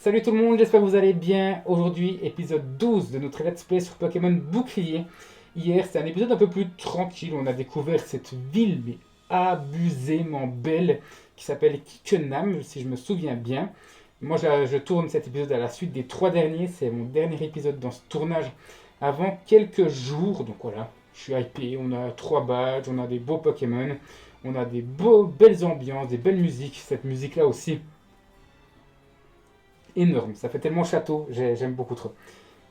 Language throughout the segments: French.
Salut tout le monde, j'espère que vous allez bien. Aujourd'hui, épisode 12 de notre Let's Play sur Pokémon Bouclier. Hier, c'était un épisode un peu plus tranquille. On a découvert cette ville, mais abusément belle, qui s'appelle Kickenham, si je me souviens bien. Moi, je tourne cet épisode à la suite des 3 derniers. C'est mon dernier épisode dans ce tournage avant quelques jours. Donc voilà, je suis hypé. On a 3 badges, on a des beaux Pokémon, on a des belles ambiances, des belles musiques. Cette musique-là aussi énorme. Ça fait tellement château, j'aime beaucoup trop.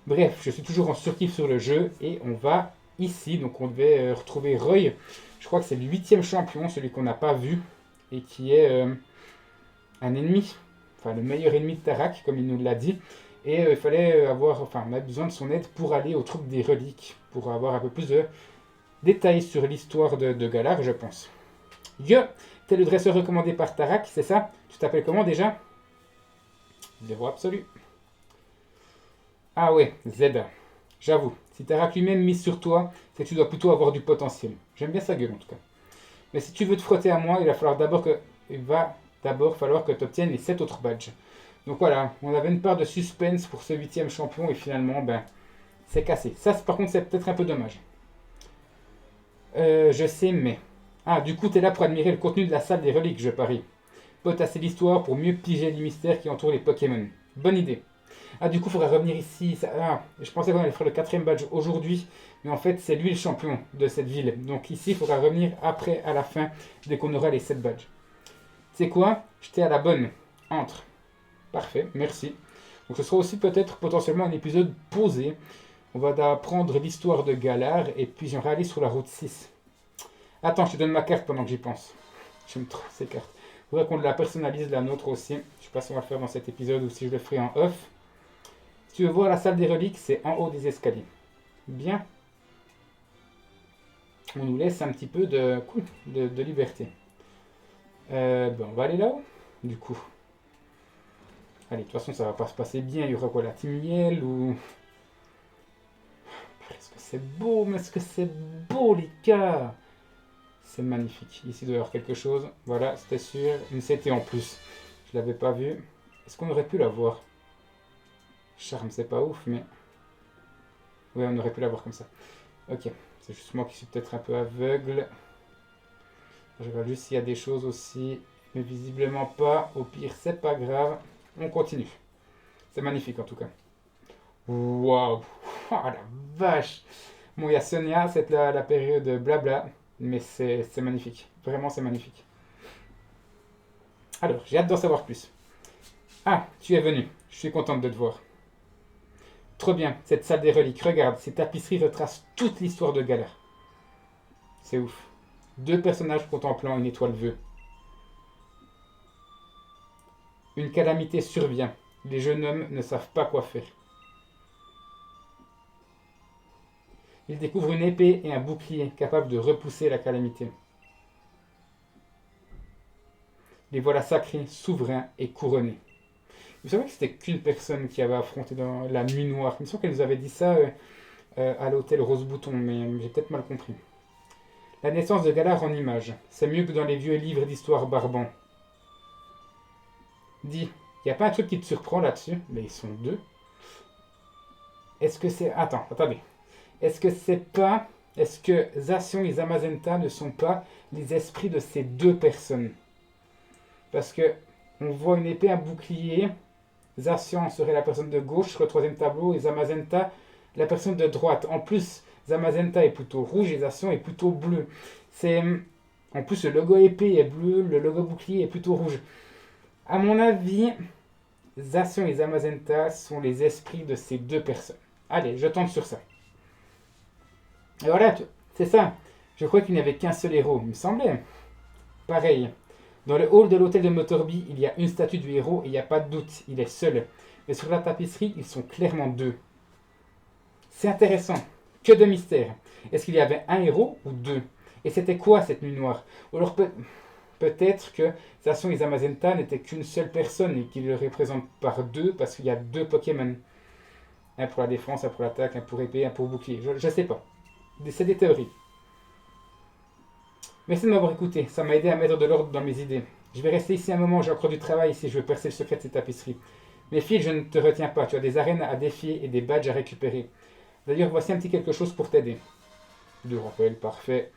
Bref, je suis toujours en surkiff sur le jeu et on va ici. Donc on devait retrouver Roy. Je crois que c'est le 8e champion, celui qu'on n'a pas vu et qui est un ennemi, enfin le meilleur ennemi de Tarak, comme il nous l'a dit. Et il fallait on a besoin de son aide pour aller au truc des reliques, pour avoir un peu plus de détails sur l'histoire de Galar, je pense. Yo, t'es le dresseur recommandé par Tarak, c'est ça? Tu t'appelles comment déjà? Zéro absolu. Ah ouais, Z. J'avoue, si Tarak lui-même mise sur toi, c'est que tu dois plutôt avoir du potentiel. J'aime bien sa gueule en tout cas. Mais si tu veux te frotter à moi, il va d'abord falloir que tu obtiennes les 7 autres badges. Donc voilà, on avait une part de suspense pour ce 8e champion et finalement, c'est cassé. Ça, par contre, c'est peut-être un peu dommage. Je sais, mais... Ah, du coup, t'es là pour admirer le contenu de la salle des reliques, je parie. Potasser l'histoire pour mieux piger les mystères qui entourent les Pokémon. Bonne idée. Ah, du coup, il faudra revenir ici. Je pensais qu'on allait faire le 4e badge aujourd'hui, mais en fait, c'est lui le champion de cette ville. Donc ici, il faudra revenir après, à la fin, dès qu'on aura les 7 badges. Tu sais quoi? J'étais à la bonne. Entre. Parfait, merci. Donc ce sera aussi peut-être potentiellement un épisode posé. On va apprendre l'histoire de Galar et puis j'aimerais aller sur la route 6. Attends, je te donne ma carte pendant que j'y pense. J'aime trop ces cartes. Il faudrait qu'on la personnalise, la nôtre aussi. Je ne sais pas si on va le faire dans cet épisode ou si je le ferai en off. Si tu veux voir la salle des reliques, c'est en haut des escaliers. Bien. On nous laisse un petit peu de liberté. On va aller là-haut, du coup. Allez, de toute façon, ça va pas se passer bien. Il y aura quoi, la team miel ou... Est-ce que c'est beau, mais est-ce que c'est beau, les gars? C'est magnifique. Ici, il doit y avoir quelque chose. Voilà, c'était sûr. Une CT en plus. Je l'avais pas vu. Est-ce qu'on aurait pu la voir? Charme, c'est pas ouf, mais... Ouais, on aurait pu la voir comme ça. Ok. C'est juste moi qui suis peut-être un peu aveugle. Je regarde juste s'il y a des choses aussi. Mais visiblement pas. Au pire, c'est pas grave. On continue. C'est magnifique en tout cas. Waouh! Oh la vache! Bon, il y a Sonia, c'est la période blabla. Mais c'est magnifique. Vraiment, c'est magnifique. Alors, j'ai hâte d'en savoir plus. Ah, tu es venu. Je suis contente de te voir. Trop bien, cette salle des reliques. Regarde, ces tapisseries retracent toute l'histoire de Galar. C'est ouf. 2 personnages contemplant une étoile vœux. Une calamité survient. Les jeunes hommes ne savent pas quoi faire. Ils découvrent une épée et un bouclier capables de repousser la calamité. Les voilà sacrés, souverains et couronnés. Vous savez que c'était qu'une personne qui avait affronté dans la nuit noire. Il me semble qu'elle nous avait dit ça à l'hôtel Rose Bouton, mais j'ai peut-être mal compris. La naissance de Galar en images. C'est mieux que dans les vieux livres d'histoire barbants. Dis, y a pas un truc qui te surprend là-dessus? Mais ils sont 2. Est-ce que c'est... Attendez. Est-ce que c'est pas... Est-ce que Zacian et Zamazenta ne sont pas les esprits de ces 2 personnes? Parce que on voit une épée, un bouclier. Zacian serait la personne de gauche sur le 3e tableau et Zamazenta la personne de droite. En plus, Zamazenta est plutôt rouge et Zacian est plutôt bleu. C'est... En plus, le logo épée est bleu, le logo bouclier est plutôt rouge. À mon avis, Zacian et Zamazenta sont les esprits de ces 2 personnes. Allez, je tente sur ça. Et voilà, c'est ça. Je crois qu'il n'y avait qu'un seul héros, il me semblait. Pareil. Dans le hall de l'hôtel de Motorby, il y a une statue du héros et il n'y a pas de doute, il est seul. Mais sur la tapisserie, ils sont clairement 2. C'est intéressant. Que de mystère. Est-ce qu'il y avait un héros ou 2? Et c'était quoi cette nuit noire? Ou alors peut-être que Zacian et Zamazenta n'étaient qu'une seule personne et qu'ils le représentent par 2 parce qu'il y a 2 Pokémon. Un pour la défense, un pour l'attaque, un pour épée, un pour bouclier. Je sais pas. C'est des théories. Merci de m'avoir écouté, ça m'a aidé à mettre de l'ordre dans mes idées. Je vais rester ici un moment, j'ai encore du travail si je veux percer le secret de cette tapisserie. Mais Phil, je ne te retiens pas. Tu as des arènes à défier et des badges à récupérer. D'ailleurs, voici un petit quelque chose pour t'aider. De rappel, parfait.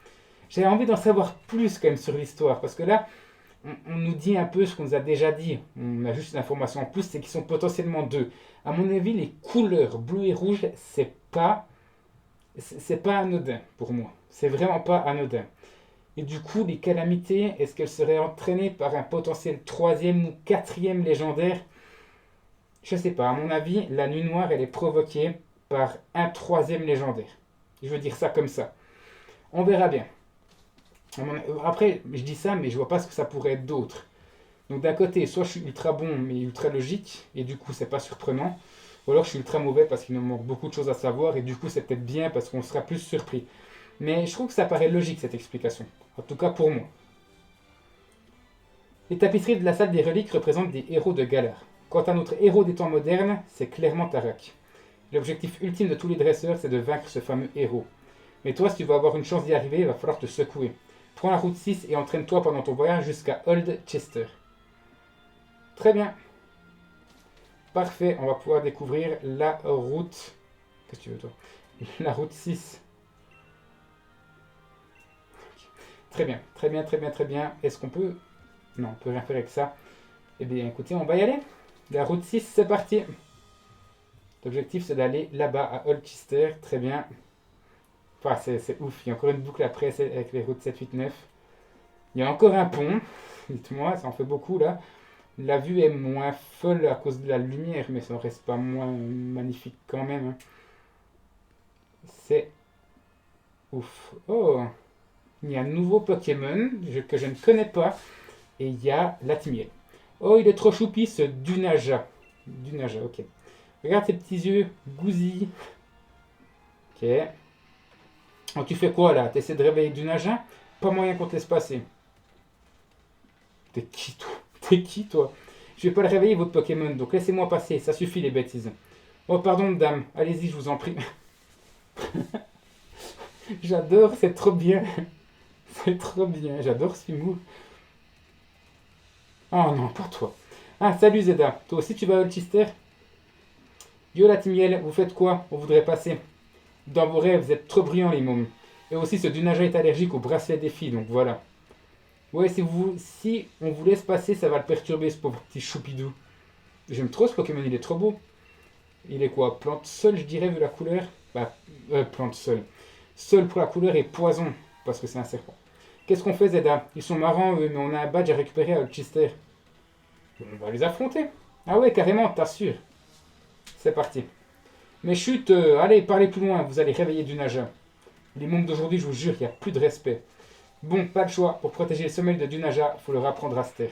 J'avais envie d'en savoir plus quand même sur l'histoire, parce que là, on nous dit un peu ce qu'on nous a déjà dit. On a juste une information en plus, c'est qu'ils sont potentiellement deux. À mon avis, les couleurs bleu et rouge, c'est pas anodin pour moi. C'est vraiment pas anodin. Et du coup, les calamités, est-ce qu'elles seraient entraînées par un potentiel troisième ou quatrième légendaire? Je sais pas. À mon avis, la nuit noire, elle est provoquée par un troisième légendaire. Je veux dire ça comme ça. On verra bien. Après, je dis ça, mais je vois pas ce que ça pourrait être d'autre. Donc d'un côté, soit je suis ultra bon, mais ultra logique, et du coup, c'est pas surprenant. Ou alors je suis ultra mauvais parce qu'il nous manque beaucoup de choses à savoir, et du coup, c'est peut-être bien parce qu'on sera plus surpris. Mais je trouve que ça paraît logique cette explication. En tout cas pour moi. Les tapisseries de la salle des reliques représentent des héros de Galar. Quant à notre héros des temps modernes, c'est clairement Tarak. L'objectif ultime de tous les dresseurs, c'est de vaincre ce fameux héros. Mais toi, si tu veux avoir une chance d'y arriver, il va falloir te secouer. Prends la route 6 et entraîne-toi pendant ton voyage jusqu'à Old Chester. Très bien. Parfait, on va pouvoir découvrir la route... Qu'est-ce que tu veux toi? La route 6. Très bien, très bien, très bien, très bien. Est-ce qu'on peut... Non, on peut rien faire avec ça. Eh bien, écoutez, on va y aller. La route 6, c'est parti. L'objectif, c'est d'aller là-bas, à Holchester. Très bien. Enfin, c'est ouf. Il y a encore une boucle après avec les routes 7, 8, 9. Il y a encore un pont. Dites-moi, ça en fait beaucoup, là. La vue est moins folle à cause de la lumière, mais ça ne reste pas moins magnifique quand même. Hein. C'est ouf. Oh, il y a un nouveau Pokémon que je ne connais pas. Et il y a Latimiel. Oh, il est trop choupi ce Dunaja. Dunaja, ok. Regarde ses petits yeux, gousilles. Ok. Oh, tu fais quoi là? T'essaies de réveiller Dunaja? Pas moyen qu'on te laisse passer. T'es qui toi? T'es qui toi? Je vais pas le réveiller votre Pokémon, donc laissez-moi passer, ça suffit les bêtises. Oh pardon dame, allez-y je vous en prie. J'adore, c'est trop bien. C'est trop bien, j'adore ce humour. Oh non, pas toi. Ah salut Zeda, toi aussi tu vas à Holchester? Yo la Timiel, vous faites quoi? On voudrait passer. Dans vos rêves, vous êtes trop brillants les mômes. Et aussi ce Dunaja est allergique au bracelet des filles, donc voilà. Ouais, si on vous laisse passer, ça va le perturber ce pauvre petit choupidou. J'aime trop ce Pokémon, il est trop beau. Il est quoi? Plante seule, je dirais, vu la couleur. Bah, plante seule. Seul pour la couleur et poison, parce que c'est un serpent. Qu'est-ce qu'on fait, Zeda? Ils sont marrants, eux, mais on a un badge à récupérer à Holchester. On va les affronter. Ah ouais, carrément, t'assures. C'est parti. Mais chut, allez, parlez plus loin, vous allez réveiller du nageur. Les mômes d'aujourd'hui, je vous jure, il n'y a plus de respect. Bon, pas le choix. Pour protéger le sommeil de Dunaja, faut le rapprendre à se taire.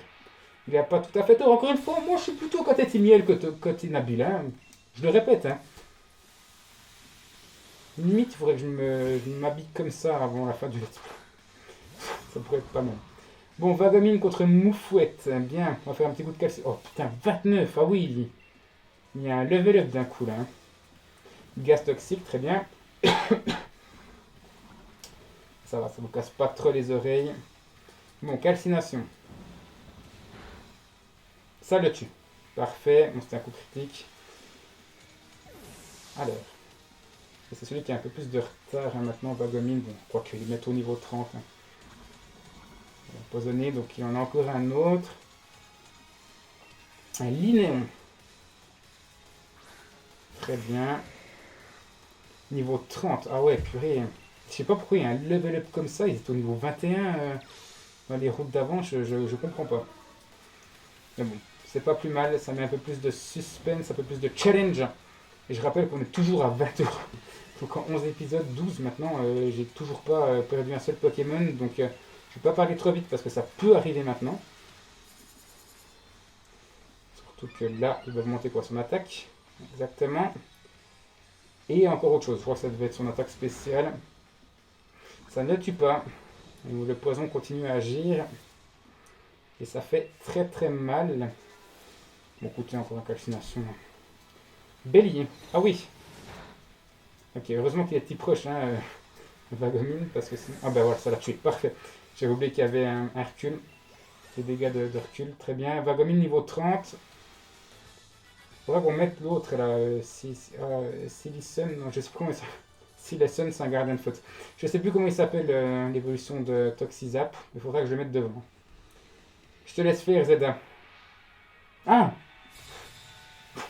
Il n'a pas tout à fait tort. Encore une fois, moi je suis plutôt côté Timiel que côté Nabil. Hein. Je le répète. Hein. Limite, il faudrait que je m'habille comme ça avant la fin du let's play. Ça pourrait être pas mal. Bon, Vagamine contre Moufouette. Bien, on va faire un petit coup de calcium. Oh putain, 29. Ah oui, il y a un level up d'un coup là. Hein. Gaz toxique, très bien. Ça va, ça vous casse pas trop les oreilles. Bon, calcination. Ça le tue. Parfait. Bon, c'était un coup critique. Alors. C'est celui qui a un peu plus de retard hein, maintenant, Vagomine. Bon, je crois qu'il est au niveau 30. Hein. Empoisonné, donc il y en a encore un autre. Un Linéon. Très bien. Niveau 30. Ah ouais, purée. Je sais pas pourquoi il y a un level up comme ça. Ils étaient au niveau 21 dans les routes d'avant. Je comprends pas. Mais bon, c'est pas plus mal. Ça met un peu plus de suspense, un peu plus de challenge. Et je rappelle qu'on est toujours à 20 heures. Donc en 11 épisodes, 12 maintenant, j'ai toujours pas perdu un seul Pokémon. Donc je vais pas parler trop vite parce que ça peut arriver maintenant. Surtout que là, il va augmenter quoi son attaque. Exactement. Et encore autre chose, je crois que ça devait être son attaque spéciale. Ça ne tue pas. Le poison continue à agir. Et ça fait très très mal. Bon, écoutez, encore une calcination. Bélier. Ah oui. Ok, heureusement qu'il est petit proche, hein, Vagomine, parce que sinon... Ah ben voilà, ça l'a tué, parfait. J'avais oublié qu'il y avait un recul. Les dégâts de recul, très bien. Vagomine niveau 30. Faudra qu'on mette l'autre là, Silicon, non je sais plus comment il s'appelle. Silicon c'est un gardien de faute. Je sais plus comment il s'appelle l'évolution de Toxizap, mais il faudra que je le mette devant. Je te laisse faire Zeda. Ah,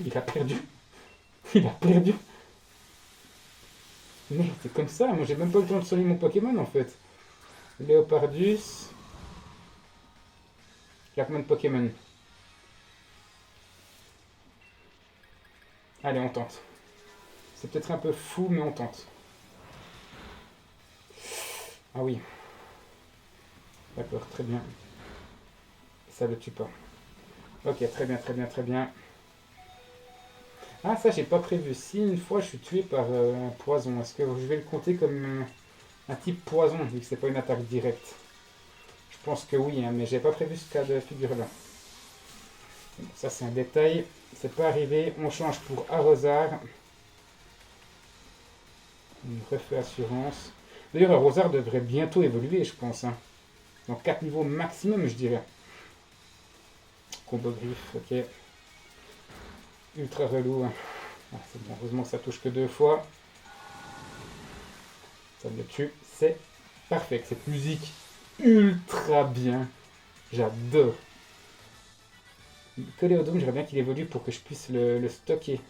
il a perdu. Il a perdu. Mais c'est comme ça, moi j'ai même pas le temps de soigner mon Pokémon en fait. Léopardus. Il a combien de Pokémon? Allez, on tente. C'est peut-être un peu fou, mais on tente. Ah oui. D'accord, très bien. Ça le tue pas. Ok, très bien, très bien, très bien. Ah, ça, j'ai pas prévu. Si une fois je suis tué par un poison, est-ce que je vais le compter comme un type poison, vu que c'est pas une attaque directe? Je pense que oui, hein, mais j'ai pas prévu ce cas de figure-là. Bon, ça, c'est un détail. C'est pas arrivé. On change pour Arrosard. Une refait assurance. D'ailleurs, Arrosard devrait bientôt évoluer, je pense. Hein. Donc 4 niveaux maximum, je dirais. Combo griffe, ok. Ultra relou. Hein. Ah, c'est bon, heureusement que ça touche que 2 fois. Ça me tue. C'est parfait. Cette musique ultra bien. J'adore. Coléodome, j'aimerais bien qu'il évolue pour que je puisse le stocker.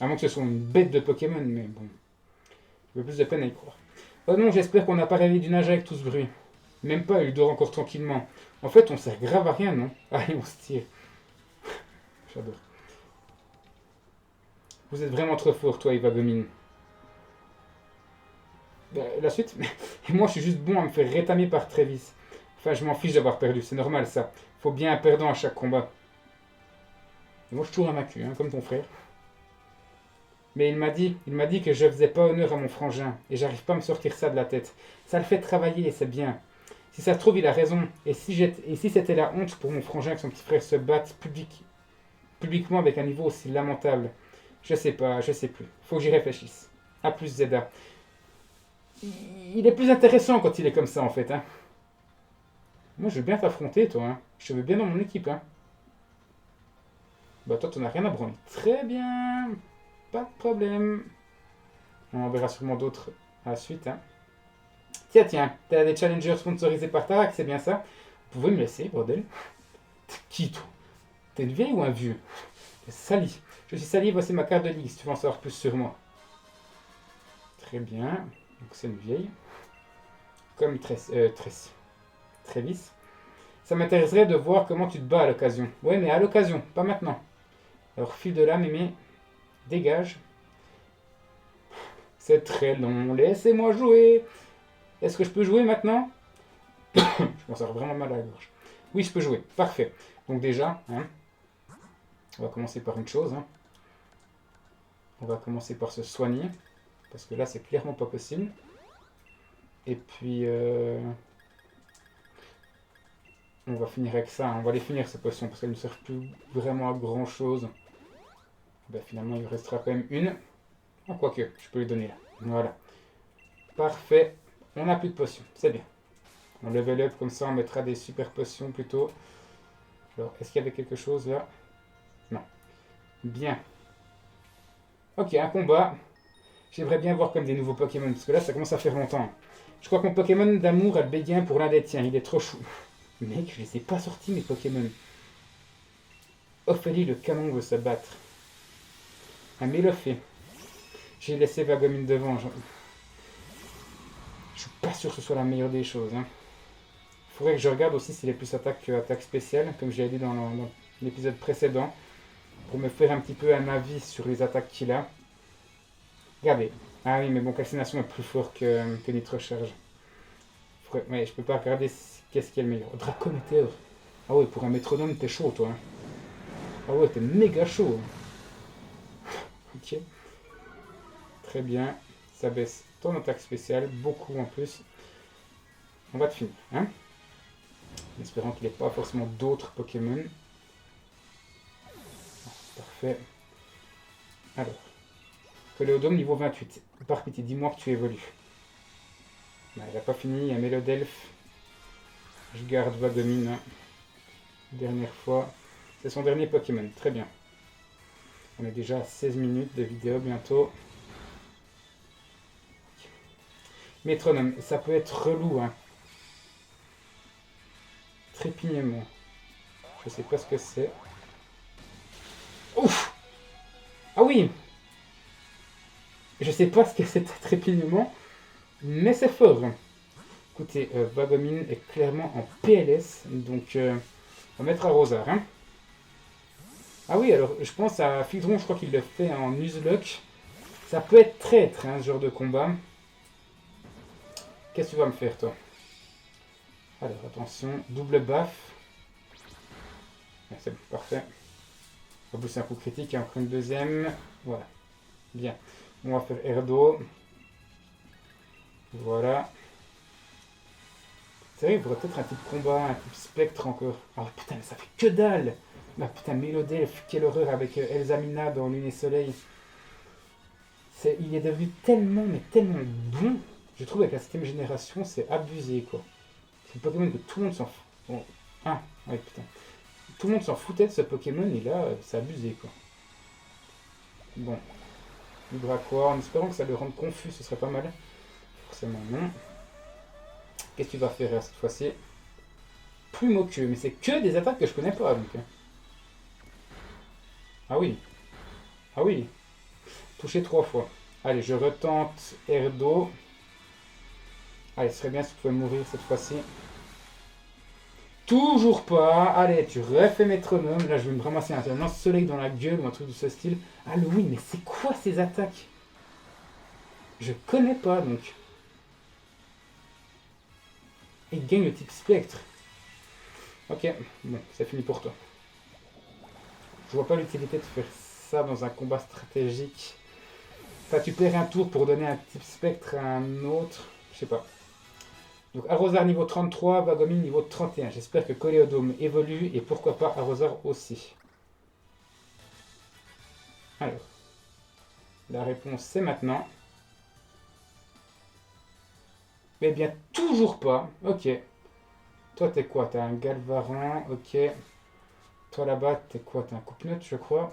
À moins que ce soit une bête de Pokémon, mais bon. J'ai plus de peine à y croire. Oh non, j'espère qu'on n'a pas réveillé du nage avec tout ce bruit. Même pas, il dort encore tranquillement. En fait, on sert grave à rien, non? Allez, on se tire. J'adore. Vous êtes vraiment trop fort, toi, Ivagomine. La suite? Et moi, je suis juste bon à me faire rétamer par Travis. Enfin, je m'en fiche d'avoir perdu, c'est normal ça. Faut bien un perdant à chaque combat. Et moi, je suis toujours invaincu, hein, comme ton frère. Mais il m'a dit que je faisais pas honneur à mon frangin, et j'arrive pas à me sortir ça de la tête. Ça le fait travailler, et c'est bien. Si ça se trouve, il a raison. Et si c'était la honte pour mon frangin que son petit frère se batte publiquement avec un niveau aussi lamentable? Je sais pas, je sais plus. Faut que j'y réfléchisse. A plus Zeda. Il est plus intéressant quand il est comme ça en fait. Hein. Moi je veux bien t'affronter toi. Hein. Je te veux bien dans mon équipe. Hein. Bah toi t'en as rien à branler. Très bien. Pas de problème. On en verra sûrement d'autres à la suite. Hein. Tiens, t'as des challengers sponsorisés par Tarak, c'est bien ça? Vous pouvez me laisser, bordel? T'es qui toi? T'es une vieille ou un vieux? T'es sali. Je suis sali, voici ma carte de ligue si tu veux en savoir plus sur moi. Très bien. Donc c'est une vieille. Comme Travis. Ça m'intéresserait de voir comment tu te bats à l'occasion. Ouais, mais à l'occasion, pas maintenant. Alors, file de là, mémé. Dégage. C'est très long. Laissez-moi jouer. Est-ce que je peux jouer maintenant? Je commence à avoir vraiment mal à la gorge. Oui, je peux jouer. Parfait. Donc déjà, hein, on va commencer par une chose. Hein. On va commencer par se soigner. Parce que là, c'est clairement pas possible. Et puis, on va finir avec ça. Hein. On va les finir ces potions parce qu'elles ne servent plus vraiment à grand chose. Ben, finalement, il restera quand même une. Ah, quoique, je peux lui donner là. Voilà. Parfait. On n'a plus de potions. C'est bien. On level up comme ça, on mettra des super potions plutôt. Alors, est-ce qu'il y avait quelque chose là? Non. Bien. Ok, un combat. J'aimerais bien voir comme des nouveaux Pokémon, parce que là, ça commence à faire longtemps. Je crois que mon Pokémon d'amour a le béguin pour l'un des tiens. Il est trop chou. Mec, je les ai pas sortis, mes Pokémon. Ophélie, le canon, veut se battre. Un Mélophée. J'ai laissé Vagomine devant. Je suis pas sûr que ce soit la meilleure des choses. Hein. Faudrait que je regarde aussi s'il est plus attaque que attaque spéciale, comme je l'ai dit dans l'épisode précédent, pour me faire un petit peu un avis sur les attaques qu'il a. Regardez. Ah oui, mais bon, calcination est plus fort que Nitro-Charge. Ouais, je peux pas regarder qu'est-ce qui est le meilleur. Dracométéore. Ah ouais, pour un métronome, t'es chaud, toi. Hein. Ah ouais, t'es méga chaud. Ok. Très bien. Ça baisse ton attaque spéciale, beaucoup en plus. On va te finir, hein. En espérant qu'il n'y ait pas forcément d'autres Pokémon. Parfait. Alors. Coléodome niveau 28. Par pitié, dis-moi que tu évolues. Ben, il n'a pas fini, il y a Mélodelph. Je garde Vagomine. Dernière fois. C'est son dernier Pokémon, très bien. On est déjà à 16 minutes de vidéo bientôt. Métronome, ça peut être relou, hein. Trépignement. Je sais pas ce que c'est. Ouf! Ah oui! Je sais pas ce que c'est trépignement, mais c'est fort. Écoutez, Vagomine est clairement en PLS, donc on va mettre à Rosard. Hein. Ah oui, alors je pense à Fidron, je crois qu'il le fait en Nuzlocke. Ça peut être traître, hein, ce genre de combat. Qu'est-ce que tu vas me faire, toi? Alors, attention, double baffe. Ouais, c'est bon, parfait. En plus, c'est un coup critique, et encore une deuxième. Voilà, bien. On va faire Erdo. Voilà. C'est vrai, il faudrait peut-être un type combat, un type spectre encore. Oh putain, mais ça fait que dalle! Ah putain, Mélodelph, quelle horreur avec Elsamina dans Lune et Soleil. Il est devenu tellement, mais tellement bon. Je trouve avec la 7ème génération, c'est abusé quoi. C'est un Pokémon que tout le monde s'en fout. Bon. Ah, ouais putain. Tout le monde s'en foutait de ce Pokémon et là, c'est abusé quoi. Bon. Vibraquois, en espérant que ça le rende confus, ce serait pas mal. Forcément non. Qu'est-ce que tu vas faire cette fois-ci? Plume au queue, mais c'est que des attaques que je connais pas donc. Ah oui. Ah oui. Touché 3 fois. Allez, je retente Erdo. Allez, ce serait bien si tu pouvais mourir cette fois-ci. Toujours pas. Allez, tu refais métronome. Là, je vais me ramasser un lance-soleil dans la gueule ou un truc de ce style. Ah oui, mais c'est quoi ces attaques? Je connais pas, donc. Et gagne le type spectre. Ok, bon, c'est fini pour toi. Je vois pas l'utilité de faire ça dans un combat stratégique. Enfin, tu perds un tour pour donner un type spectre à un autre. Je sais pas. Donc Arrosard niveau 33, Vagomine niveau 31. J'espère que Coléodome évolue et pourquoi pas Arrosard aussi. Alors, la réponse c'est maintenant. Eh bien, toujours pas. Ok. Toi, t'es quoi? T'es un Galvaran. Ok. Toi, là-bas, t'es quoi? T'es un coupe-note, je crois.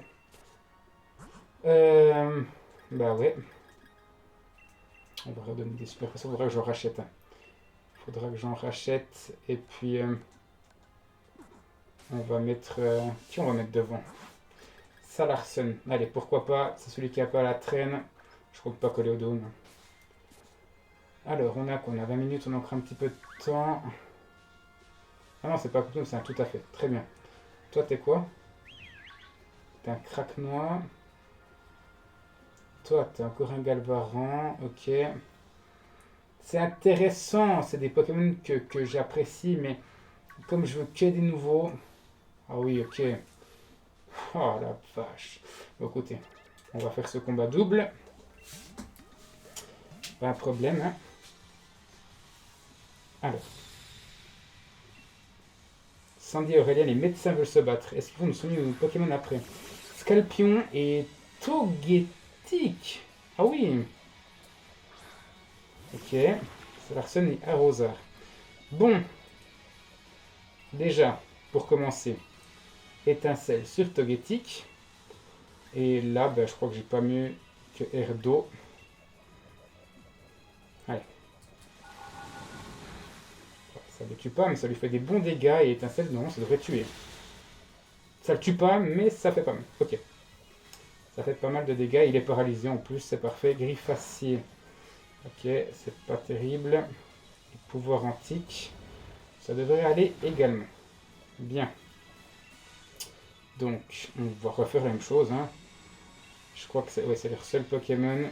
Bah ouais. On va redonner des super pressions. Faudra que j'en rachète. Faudra que j'en rachète. Et puis, on va mettre... qui on va mettre devant? Salarson. Allez, pourquoi pas. C'est celui qui a pas la traîne. Je compte pas coller au dôme. Alors, on a quoi? On a 20 minutes, on a encore un petit peu de temps. Ah non, c'est pas coupe, c'est un tout à fait. Très bien. Toi, t'es quoi? T'es un craque-noix. Toi, t'es encore un Galvaran. Ok. C'est intéressant. C'est des Pokémon que j'apprécie, mais comme je veux que des nouveaux... Ah oui, ok. Oh la vache. Bon, écoutez, on va faire ce combat double. Pas un problème, hein. Alors. Sandy et Aurélien, les médecins veulent se battre. Est-ce qu'ils vont nous soigner nos Pokémon après? Scalpion et Togetic. Ah oui. Ok. Salarson et Arrosard. Bon. Déjà, pour commencer, étincelle sur Togetic. Et là, ben, je crois que j'ai pas mieux que Erdo. Allez. Ça le tue pas, mais ça lui fait des bons dégâts. Et étincelle, non, ça devrait tuer. Ça le tue pas, mais ça fait pas mal. Ok. Ça fait pas mal de dégâts. Il est paralysé en plus, c'est parfait. Griffacier. Ok, c'est pas terrible. Et pouvoir antique. Ça devrait aller également. Bien. Donc, on va refaire la même chose. Hein. Je crois que c'est ouais, leur seul Pokémon.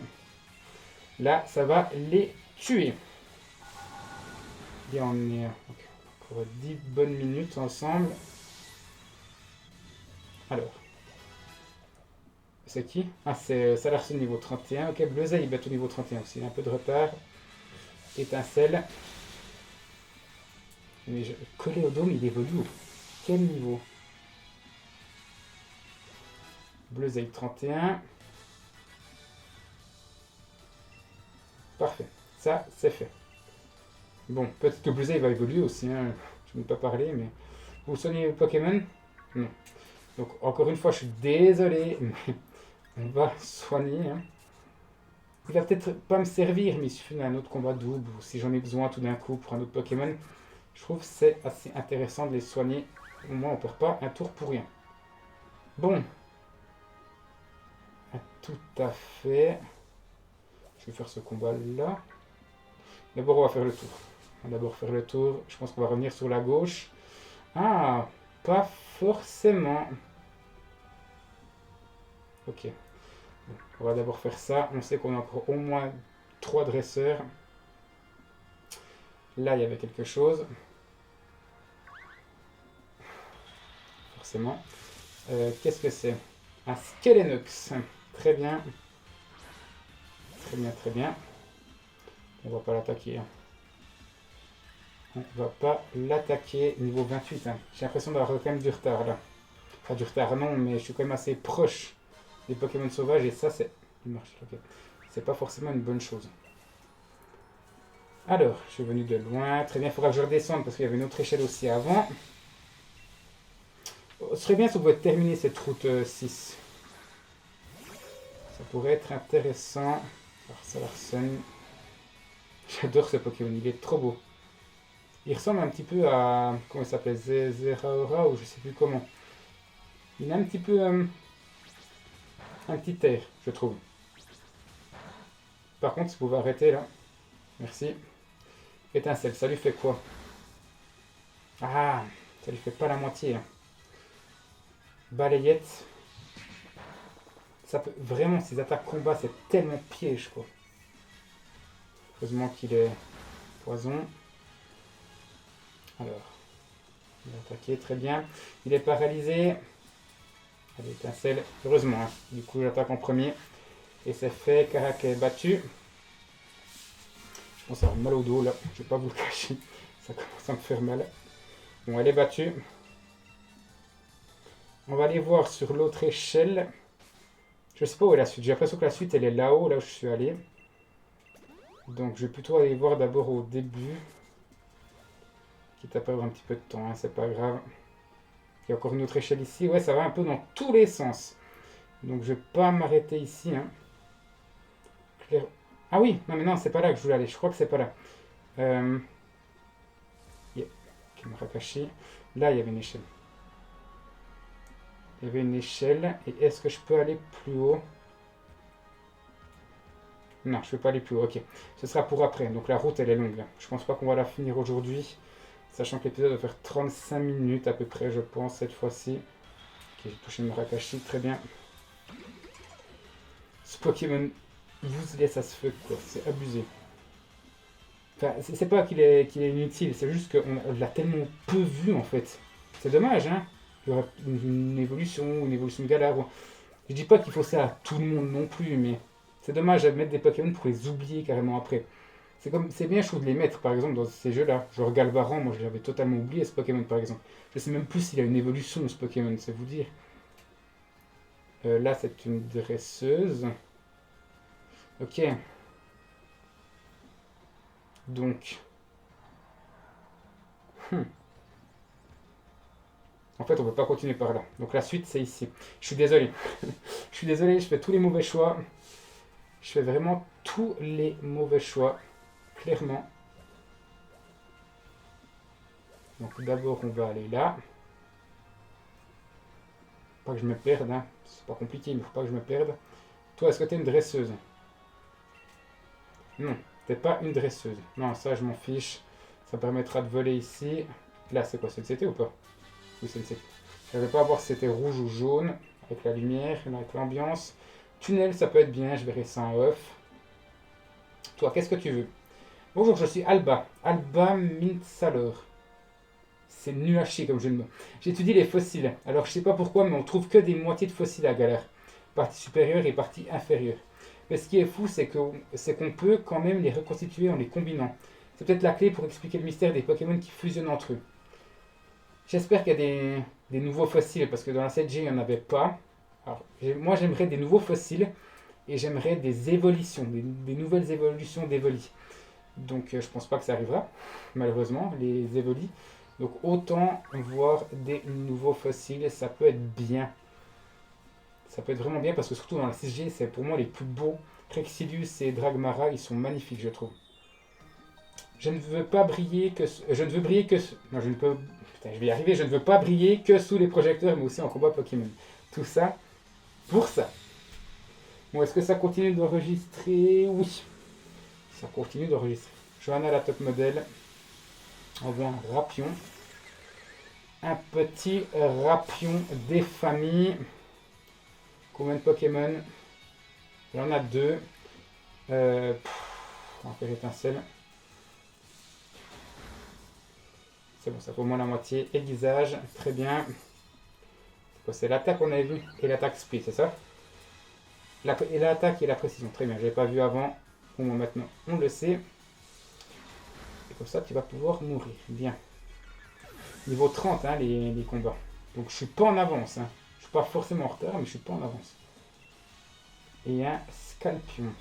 Là, ça va les tuer. Bien, on est encore 10 bonnes minutes ensemble. Alors. C'est qui? Ah, c'est Salarson niveau 31. Ok, Bleuza, il bat au niveau 31 aussi. Il a un peu de retard. Étincelle. Mais Coléodome, il évolue au quel niveau? Bleuzaï 31. Parfait. Ça, c'est fait. Bon, peut-être que Bleuzaï va évoluer aussi. Hein. Je n'ai pas parlé, mais... Vous soignez Pokémon? Non. Donc, encore une fois, je suis désolé, mais On va soigner. Hein. Il va peut-être pas me servir, mais il suffit d'un autre combat double, ou si j'en ai besoin tout d'un coup pour un autre Pokémon. Je trouve que c'est assez intéressant de les soigner. Au moins, on perd pas un tour pour rien. Bon. Tout à fait. Je vais faire ce combat-là. D'abord, on va faire le tour. On va d'abord faire le tour. Je pense qu'on va revenir sur la gauche. Ah, pas forcément. Ok. Bon, on va d'abord faire ça. On sait qu'on a encore au moins 3 dresseurs. Là, il y avait quelque chose. Forcément. Qu'est-ce que c'est? Un Skelenox. Très bien. Très bien, très bien. On va pas l'attaquer. Hein. On va pas l'attaquer niveau 28. Hein. J'ai l'impression d'avoir quand même du retard là. Enfin du retard non, mais je suis quand même assez proche des Pokémon sauvages et ça c'est... Il marche, ok. C'est pas forcément une bonne chose. Alors, je suis venu de loin. Très bien, il faudra que je redescende parce qu'il y avait une autre échelle aussi avant. Ce serait bien si on pouvait terminer cette route 6. Ça pourrait être intéressant. Alors ça Larsen. J'adore ce Pokémon, il est trop beau. Il ressemble un petit peu à... Comment il s'appelle? Zeraora ou je sais plus comment. Il a un petit peu... un petit air, je trouve. Par contre, si vous pouvez arrêter là. Merci. Étincelle, ça lui fait quoi? Ah, ça lui fait pas la moitié. Hein. Balayette. Ça peut... Vraiment, ces attaques combat, c'est tellement piège, quoi. Heureusement qu'il est poison. Alors, il a attaqué, très bien. Il est paralysé. Allez, étincelle, heureusement. Hein. Du coup, j'attaque en premier. Et c'est fait, Karak est battu. Je pense avoir mal au dos, là. Je vais pas vous le cacher. Ça commence à me faire mal. Bon, elle est battue. On va aller voir sur l'autre échelle. Je sais pas où est la suite. J'ai l'impression que la suite, elle est là-haut, là où je suis allé. Donc, je vais plutôt aller voir d'abord au début. Quitte à perdre un petit peu de temps, hein, c'est pas grave. Il y a encore une autre échelle ici. Ouais, ça va un peu dans tous les sens. Donc, je vais pas m'arrêter ici. Hein. Claire... Ah oui, non, mais non, c'est pas là que je voulais aller. Je crois que c'est pas là. Yeah. Marakashi. Là, il y avait une échelle. Il y avait une échelle. Et est-ce que je peux aller plus haut? Non, je ne peux pas aller plus haut. Ok. Ce sera pour après. Donc la route, elle est longue. Là. Je pense pas qu'on va la finir aujourd'hui. Sachant que l'épisode va faire 35 minutes à peu près, je pense, cette fois-ci. Ok, j'ai touché Marakashi. Très bien. Ce Pokémon useless as fuck, quoi. C'est abusé. Enfin, c'est pas qu'il est inutile. C'est juste qu'on l'a tellement peu vu, en fait. C'est dommage, hein. Il y aurait une évolution de galère. Je dis pas qu'il faut ça à tout le monde non plus, mais c'est dommage de mettre des Pokémon pour les oublier carrément après. C'est bien chaud de les mettre par exemple dans ces jeux-là. Genre Galvaran, moi je l'avais totalement oublié ce Pokémon par exemple. Je sais même plus s'il a une évolution ce Pokémon, c'est vous dire. Là c'est une dresseuse. Ok. Donc. En fait on peut pas continuer par là. Donc la suite c'est ici. Je suis désolé. Je suis désolé, je fais tous les mauvais choix. Je fais vraiment tous les mauvais choix. Clairement. Donc d'abord on va aller là. Pas que je me perde, hein. C'est pas compliqué, mais faut pas que je me perde. Toi, est-ce que t'es une dresseuse? Non, t'es pas une dresseuse. Non, ça je m'en fiche. Ça permettra de voler ici. Là, c'est quoi? C'est le CT ou pas? Oui, c'est le CT. Je ne vais pas voir si c'était rouge ou jaune. Avec la lumière, avec l'ambiance. Tunnel, ça peut être bien, je verrai ça en off. Toi, qu'est-ce que tu veux? Bonjour, je suis Alba. Alba Mintsalor. C'est nul à chier comme jeu de mots. J'étudie les fossiles. Alors je sais pas pourquoi, mais on trouve que des moitiés de fossiles à Galère. Partie supérieure et partie inférieure. Mais ce qui est fou, c'est qu'on peut quand même les reconstituer en les combinant. C'est peut-être la clé pour expliquer le mystère des Pokémon qui fusionnent entre eux. J'espère qu'il y a des nouveaux fossiles, parce que dans la 7G, il n'y en avait pas. Alors, moi, j'aimerais des nouveaux fossiles, et j'aimerais des évolutions, des nouvelles évolutions d'Evoli. Donc, je pense pas que ça arrivera, malheureusement, les Evoli. Donc, autant voir des nouveaux fossiles, ça peut être bien. Ça peut être vraiment bien parce que surtout dans la 6G, c'est pour moi les plus beaux. Rexilius et Dragmara, ils sont magnifiques, je trouve. Je ne veux pas briller que... Je ne veux briller que... Non, je ne peux... Putain, je vais y arriver. Je ne veux pas briller que sous les projecteurs, mais aussi en combat Pokémon. Tout ça pour ça. Bon, est-ce que ça continue d'enregistrer? Oui. Ça continue d'enregistrer. Johanna, la top modèle. On voit un Rapion. Un petit Rapion des familles. Combien de Pokémon? Il y en a 2. On va faire étincelle. C'est bon, ça fait au moins la moitié. Aiguisage, très bien. C'est l'attaque qu'on avait vu et l'attaque speed, c'est ça? Et l'attaque et la précision, très bien. Je n'avais pas vu avant. Bon, maintenant, on le sait. Et comme ça, tu vas pouvoir mourir. Bien. Niveau 30, hein, les combats. Donc, je suis pas en avance. Hein. Je suis pas forcément en retard, mais je suis pas en avance. Et un Scalpion.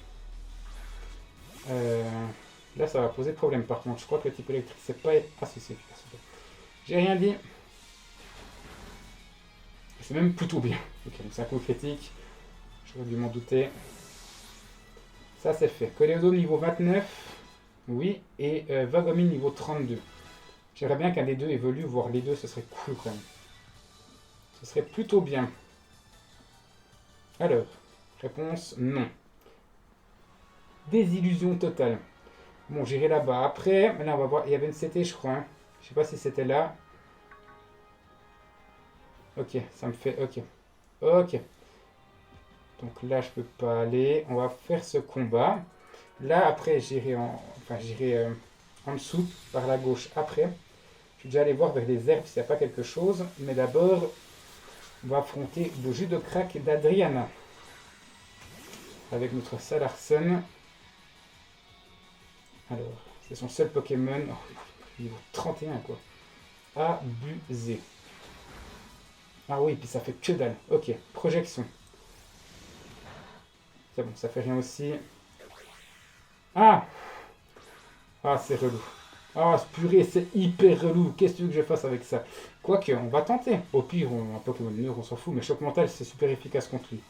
Là, ça va poser problème. Par contre, je crois que le type électrique, c'est pas associé. J'ai rien dit. C'est même plutôt bien. Ok, donc c'est un coup critique. J'aurais dû m'en douter. Ça, c'est fait. Coléodome niveau 29. Oui. Et Vagomine niveau 32. J'aimerais bien qu'un des deux évolue, voire les deux, ce serait cool quand même. Ce serait plutôt bien. Alors, réponse non. Désillusion totale. Bon, j'irai là-bas. Après, là, on va voir. Il y avait une CT, je crois. Hein. Je sais pas si c'était là. Ok, ça me fait... Ok. Ok. Donc là, je peux pas aller. On va faire ce combat. Là, après, j'irai en... Enfin, j'irai en dessous, par la gauche, après. Je vais déjà aller voir vers les herbes s'il n'y a pas quelque chose. Mais d'abord, on va affronter le jus de crack d'Adriana. Avec notre Salarsen. Alors, c'est son seul Pokémon. Oh, niveau 31, quoi. Abusé. Ah oui, puis ça fait que dalle. Ok, projection. C'est bon, ça fait rien aussi. Ah! Ah, c'est relou. Ah, purée, c'est hyper relou. Qu'est-ce que tu veux que je fasse avec ça? Quoique, on va tenter. Au pire, un Pokémon neutre, on s'en fout. Mais choc mental, c'est super efficace contre lui.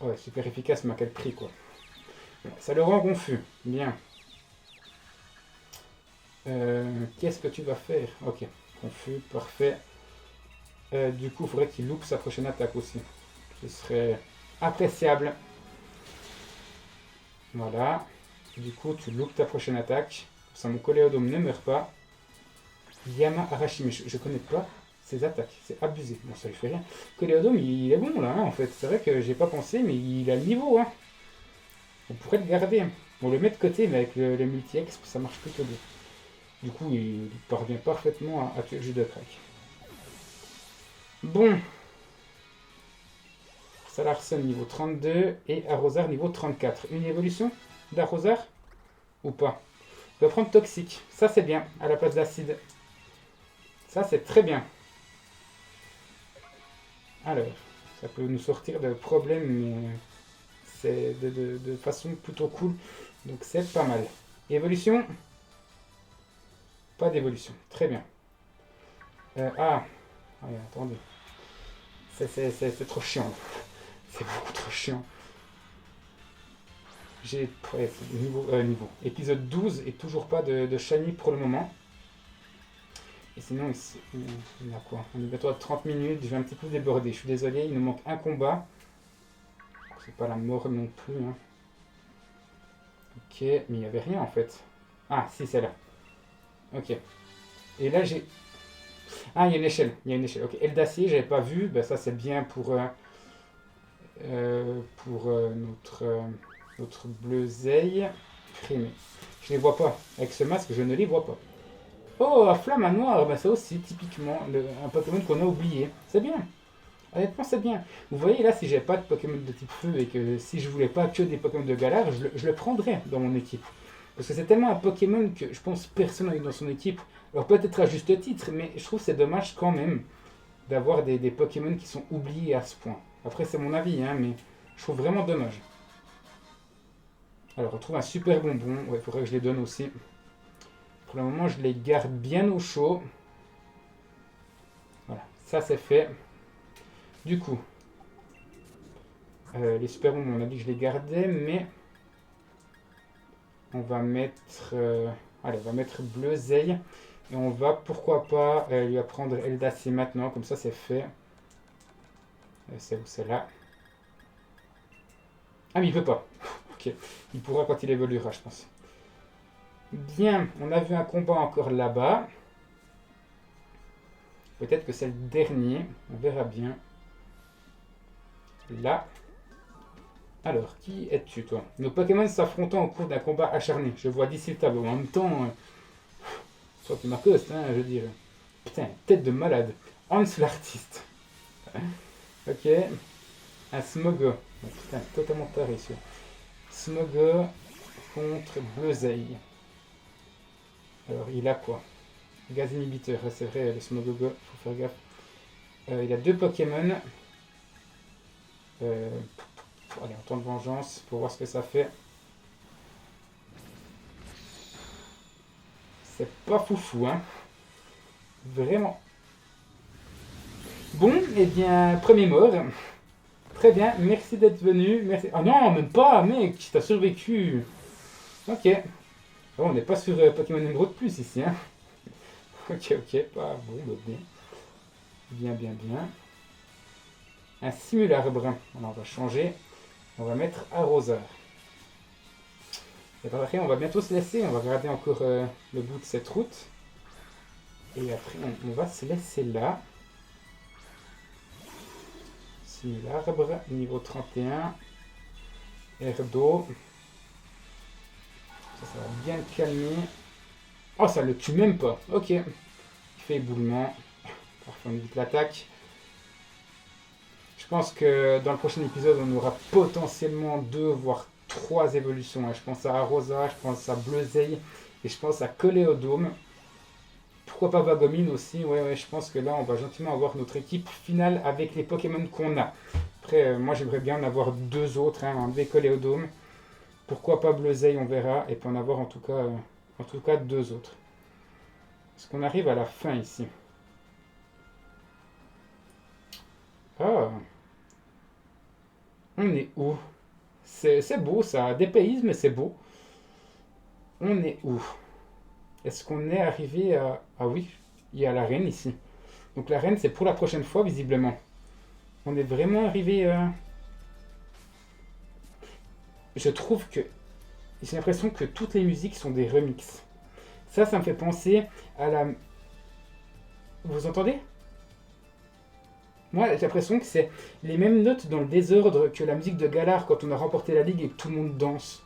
Ouais, super efficace, mais à quel prix, quoi. Ça le rend confus. Bien. Qu'est-ce que tu vas faire? Ok, confus, parfait. Du coup, il faudrait qu'il loupe sa prochaine attaque aussi. Ce serait appréciable. Voilà. Du coup, tu loupes ta prochaine attaque. Ça, mon Coléodome ne meurt pas. Yama Arashi, mais je ne connais pas ses attaques. C'est abusé. Bon, ça lui fait rien. Coléodome, il est bon là, hein, en fait. C'est vrai que j'ai pas pensé, mais il a le niveau. Hein. On pourrait le garder. On le met de côté, mais avec le multi-exp, ça marche plutôt bien. Du coup, il parvient parfaitement à tuer le jus de crack. Bon. Salarsen niveau 32 et Arrosar niveau 34. Une évolution d'Arrosar ou pas? On va prendre Toxique. Ça, c'est bien, à la place d'Acide. Ça, c'est très bien. Alors, ça peut nous sortir de problèmes, mais c'est de façon plutôt cool. Donc, c'est pas mal. Évolution? Pas d'évolution. Très bien. Oui, attendez. C'est trop chiant. C'est beaucoup trop chiant. J'ai niveau. Épisode 12 et toujours pas de Shiny pour le moment. Et sinon, il y a quoi? On est bientôt à 30 minutes, je vais un petit peu déborder. Je suis désolé, il nous manque un combat. C'est pas la mort non plus. Hein. Ok, mais il n'y avait rien en fait. Ah, si, c'est là. Ok. Et là, j'ai... Ah, il y a une échelle. Il y a une échelle. Ok, aile d'acier, j'avais pas vu. Ben, ça, c'est bien pour notre bleuseille primée. Je les vois pas. Avec ce masque, je ne les vois pas. Oh, la flamme à noir, bah ça aussi, typiquement, un Pokémon qu'on a oublié. C'est bien. Honnêtement, c'est bien. Vous voyez, là, si j'avais pas de Pokémon de type feu et que si je voulais pas que des Pokémon de galère, je le prendrais dans mon équipe. Parce que c'est tellement un Pokémon que je pense personne n'a eu dans son équipe. Alors peut-être à juste titre, mais je trouve que c'est dommage quand même d'avoir des Pokémon qui sont oubliés à ce point. Après, c'est mon avis, hein, mais je trouve vraiment dommage. Alors, on trouve un super bonbon. Ouais, il faudrait que je les donne aussi. Pour le moment, je les garde bien au chaud. Voilà, ça c'est fait. Du coup, les super bombes, on a dit que je les gardais, mais on va mettre... allez, on va mettre Bleuzeil. Et on va, pourquoi pas, lui apprendre Eldacier maintenant, comme ça c'est fait. C'est où, c'est là. Ah mais il peut pas. Ok, il pourra quand il évoluera, je pense. Bien, on a vu un combat encore là-bas. Peut-être que c'est le dernier, on verra bien. Là. Alors, qui es-tu, toi? Nos Pokémon s'affrontant au cours d'un combat acharné. Je vois d'ici le tableau. En même temps, toi qui m'accostes, hein, je veux dire. Putain, tête de malade. Hans l'artiste. Ok. Un Smogo. Oh, putain, totalement taré, celui-là. Smogo contre Bleuzeil. Alors, il a quoi? Gaz inhibiteur. C'est vrai, le Smogogo, faut faire gaffe. Il a 2 Pokémon. Allez, on tente vengeance pour voir ce que ça fait. C'est pas foufou, hein. Vraiment. Bon, et bien, premier mort. Très bien, merci d'être venu. Merci. Ah non, même pas, mec, t'as survécu. Ok. Oh, on n'est pas sur Pokémon Emerald Plus ici, hein. Ok, ok, pas bon, bah, bien. Bien, bien, bien. Un simularbre. Alors, on va changer. On va mettre arroseur. Et après, on va bientôt se laisser. On va regarder encore le bout de cette route. Et après, on va se laisser là. Simularbre, niveau 31. Air d'eau. Ça va bien le calmer. Oh, ça le tue même pas. Ok. Il fait éboulement. Parfait, on évite l'attaque. Je pense que dans le prochain épisode, on aura potentiellement 2 voire 3 évolutions. Je pense à Arosa, je pense à Bleuzeil et je pense à Coléodome. Pourquoi pas Vagomine aussi? Ouais, je pense que là, on va gentiment avoir notre équipe finale avec les Pokémon qu'on a. Après, moi, j'aimerais bien en avoir 2 autres, hein, enlever Coléodome. Pourquoi pas Bleuzeil, on verra. Et puis en avoir en tout cas 2 autres. Est-ce qu'on arrive à la fin ici? Ah, on est où? C'est beau, ça dépayse, mais c'est beau. On est où? Est-ce qu'on est arrivé à... Ah oui, il y a l'arène ici. Donc l'arène, c'est pour la prochaine fois, visiblement. On est vraiment arrivé... Je trouve que... J'ai l'impression que toutes les musiques sont des remixes. Ça me fait penser à la... Vous entendez? Moi, j'ai l'impression que c'est les mêmes notes dans le désordre que la musique de Galar quand on a remporté la ligue et que tout le monde danse.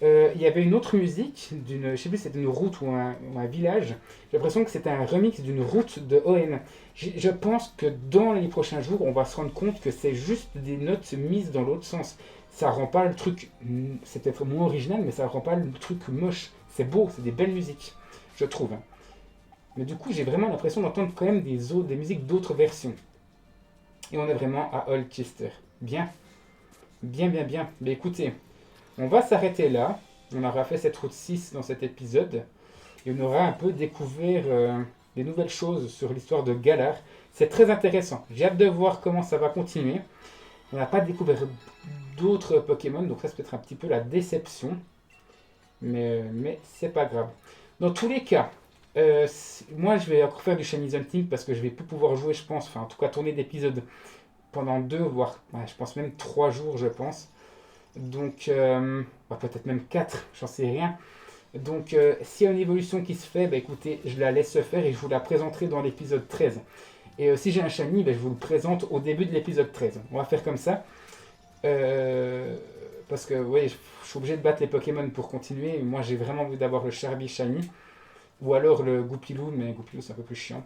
Il y avait une autre musique, je sais plus si c'était une route ou un village. J'ai l'impression que c'était un remix d'une route de ON. Je pense que dans les prochains jours, on va se rendre compte que c'est juste des notes mises dans l'autre sens. Ça rend pas le truc, c'est peut-être moins original, mais ça rend pas le truc moche. C'est beau, c'est des belles musiques, je trouve. Hein. Mais du coup, j'ai vraiment l'impression d'entendre quand même des musiques d'autres versions. Et on est vraiment à Holchester. Bien, bien, bien, bien. Mais écoutez, on va s'arrêter là. On aura fait cette route 6 dans cet épisode. Et on aura un peu découvert des nouvelles choses sur l'histoire de Galar. C'est très intéressant. J'ai hâte de voir comment ça va continuer. On n'a pas découvert d'autres Pokémon, donc ça c'est peut-être un petit peu la déception. Mais c'est pas grave. Dans tous les cas, moi je vais encore faire du Shiny Hunting parce que je vais plus pouvoir jouer, je pense. Enfin, en tout cas, tourner d'épisodes pendant 2, voire je pense même 3 jours, je pense. Donc, peut-être même 4, j'en sais rien. Donc, s'il y a une évolution qui se fait, écoutez, je la laisse se faire et je vous la présenterai dans l'épisode 13. Et si j'ai un shiny, je vous le présente au début de l'épisode 13. On va faire comme ça. Parce que, oui, je suis obligé de battre les Pokémon pour continuer. Moi, j'ai vraiment envie d'avoir le Charby shiny. Ou alors le Goupilou, mais Goupilou, c'est un peu plus chiant.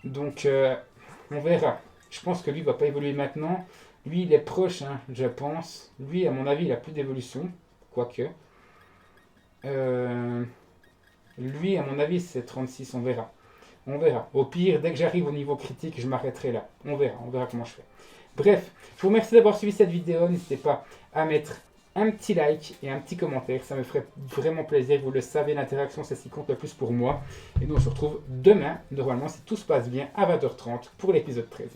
Donc, on verra. Je pense que lui, ne va pas évoluer maintenant. Lui, il est proche, hein, je pense. Lui, à mon avis, il a plus d'évolution. Quoique. Lui, à mon avis, c'est 36, on verra. On verra. Au pire, dès que j'arrive au niveau critique, je m'arrêterai là. On verra comment je fais. Bref, je vous remercie d'avoir suivi cette vidéo. N'hésitez pas à mettre un petit like et un petit commentaire. Ça me ferait vraiment plaisir. Vous le savez, l'interaction, c'est ce qui compte le plus pour moi. Et nous, on se retrouve demain, normalement, si tout se passe bien, à 20h30 pour l'épisode 13.